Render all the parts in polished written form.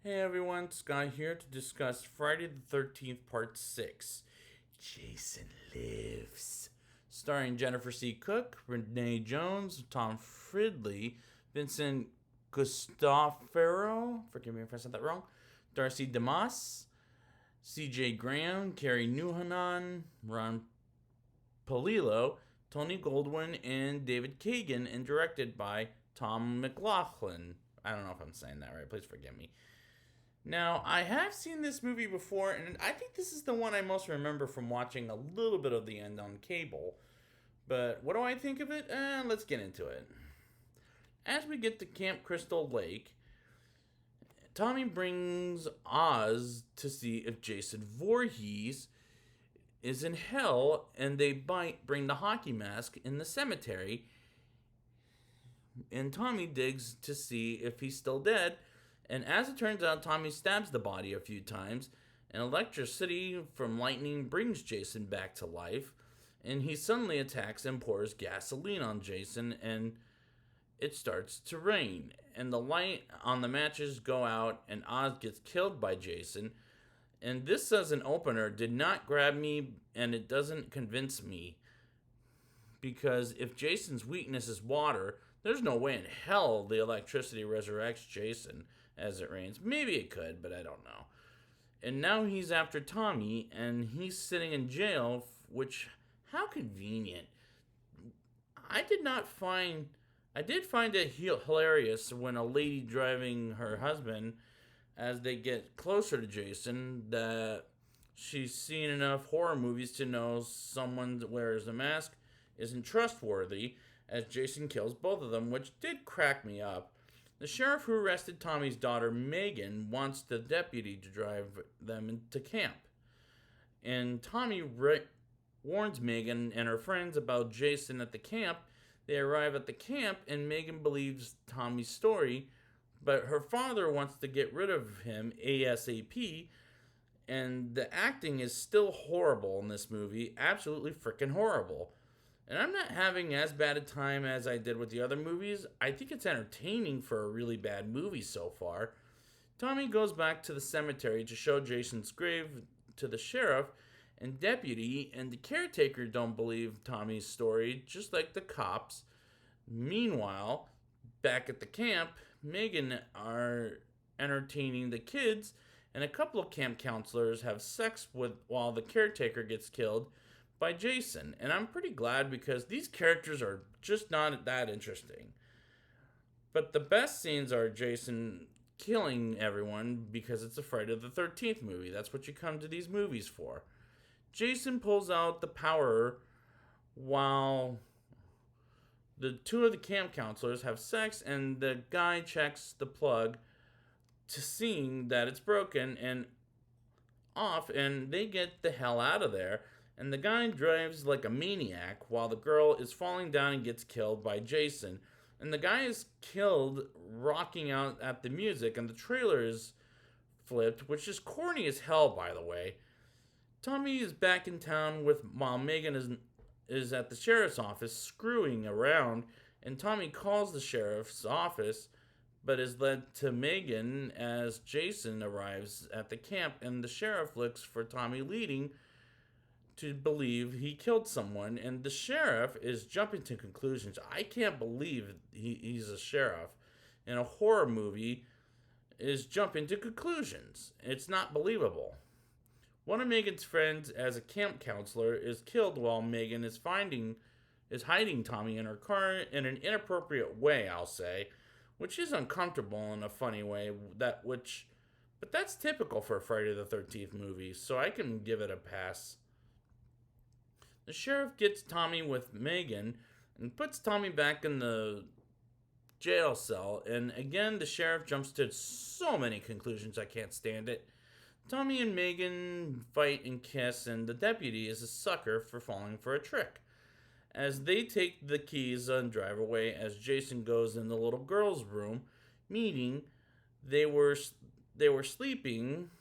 Hey everyone, Sky here to discuss Friday the 13th Part 6. Jason Lives. Starring Jennifer C. Cook, Renee Jones, Tom Fridley, Vincent Gustafaro, forgive me if I said that wrong, Darcy DeMoss, CJ Graham, Carrie Newhanan, Ron Polillo, Tony Goldwyn, and David Kagan, and directed by Tom McLaughlin. I don't know if I'm saying that right, please forgive me. Now, I have seen this movie before, and I think this is the one I most remember from watching a little bit of the end on cable. But what do I think of it? Let's get into it. As we get to Camp Crystal Lake, Tommy brings Oz to see if Jason Voorhees is in hell, and they bring the hockey mask in the cemetery. And Tommy digs to see if he's still dead. And as it turns out, Tommy stabs the body a few times, and electricity from lightning brings Jason back to life. And he suddenly attacks and pours gasoline on Jason, and it starts to rain. And the light on the matches go out, and Oz gets killed by Jason. And this, as an opener, did not grab me, and it doesn't convince me. Because if Jason's weakness is water, there's no way in hell the electricity resurrects Jason as it rains. Maybe it could, but I don't know. And now he's after Tommy, and he's sitting in jail, which, how convenient. I did find it hilarious when a lady driving her husband, as they get closer to Jason, that she's seen enough horror movies to know someone that wears a mask isn't trustworthy, as Jason kills both of them, which did crack me up. The sheriff who arrested Tommy's daughter, Megan, wants the deputy to drive them into camp. And Tommy warns Megan and her friends about Jason at the camp. They arrive at the camp, and Megan believes Tommy's story, but her father wants to get rid of him ASAP, and the acting is still horrible in this movie. Absolutely freaking horrible. And I'm not having as bad a time as I did with the other movies. I think it's entertaining for a really bad movie so far. Tommy goes back to the cemetery to show Jason's grave to the sheriff and deputy, and the caretaker don't believe Tommy's story, just like the cops. Meanwhile, back at the camp, Megan are entertaining the kids, and a couple of camp counselors have sex while the caretaker gets killed by Jason. And I'm pretty glad, because these characters are just not that interesting. But the best scenes are Jason killing everyone, because it's a Friday the 13th movie. That's what you come to these movies for. Jason pulls out the power while the two of the camp counselors have sex, and the guy checks the plug to seeing that it's broken and off, and they get the hell out of there. And the guy drives like a maniac while the girl is falling down and gets killed by Jason. And the guy is killed rocking out at the music, and the trailer is flipped, which is corny as hell, by the way. Tommy is back in town while Megan is at the sheriff's office screwing around, and Tommy calls the sheriff's office, but is led to Megan as Jason arrives at the camp, and the sheriff looks for Tommy leading to believe he killed someone, and the sheriff is jumping to conclusions. I can't believe he's a sheriff in a horror movie is jumping to conclusions. It's not believable. One of Megan's friends, as a camp counselor, is killed while Megan is hiding Tommy in her car in an inappropriate way, I'll say, which is uncomfortable in a funny way. But that's typical for a Friday the 13th movie, so I can give it a pass. The sheriff gets Tommy with Megan and puts Tommy back in the jail cell. And again, the sheriff jumps to so many conclusions, I can't stand it. Tommy and Megan fight and kiss, and the deputy is a sucker for falling for a trick. As they take the keys and drive away, as Jason goes in the little girl's room, meaning they were sleeping.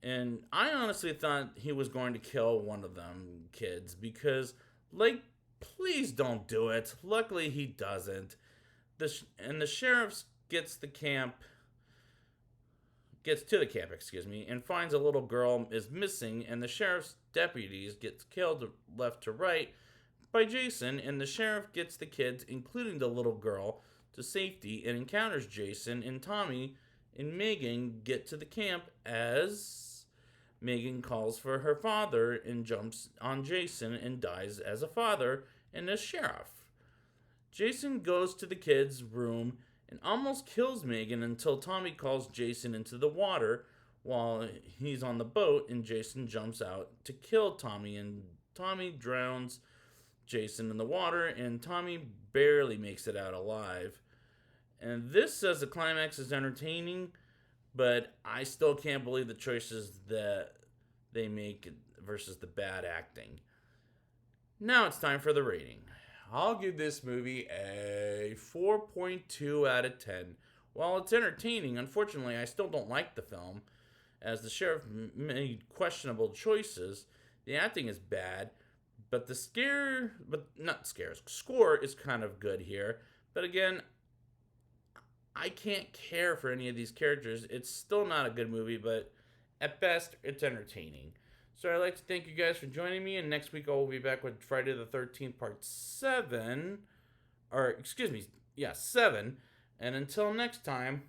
And I honestly thought he was going to kill one of them kids, because, please don't do it. Luckily, he doesn't. The sheriff gets the camp gets to the camp, and finds a little girl is missing, and the sheriff's deputies gets killed left to right by Jason, and the sheriff gets the kids, including the little girl, to safety and encounters Jason, and Tommy and Megan get to the camp as Megan calls for her father and jumps on Jason and dies as a father and a sheriff. Jason goes to the kids' room and almost kills Megan until Tommy calls Jason into the water while he's on the boat, and Jason jumps out to kill Tommy, and Tommy drowns Jason in the water, and Tommy barely makes it out alive. And this says the climax is entertaining, but I still can't believe the choices that they make versus the bad acting. Now it's time for the rating. I'll give this movie a 4.2 out of 10. While it's entertaining, unfortunately, I still don't like the film, as the sheriff made questionable choices. The acting is bad, but the score is kind of good here. But again, I can't care for any of these characters. It's still not a good movie, but at best, it's entertaining. So I'd like to thank you guys for joining me, and next week I will be back with Friday the 13th Part 7. 7. And until next time,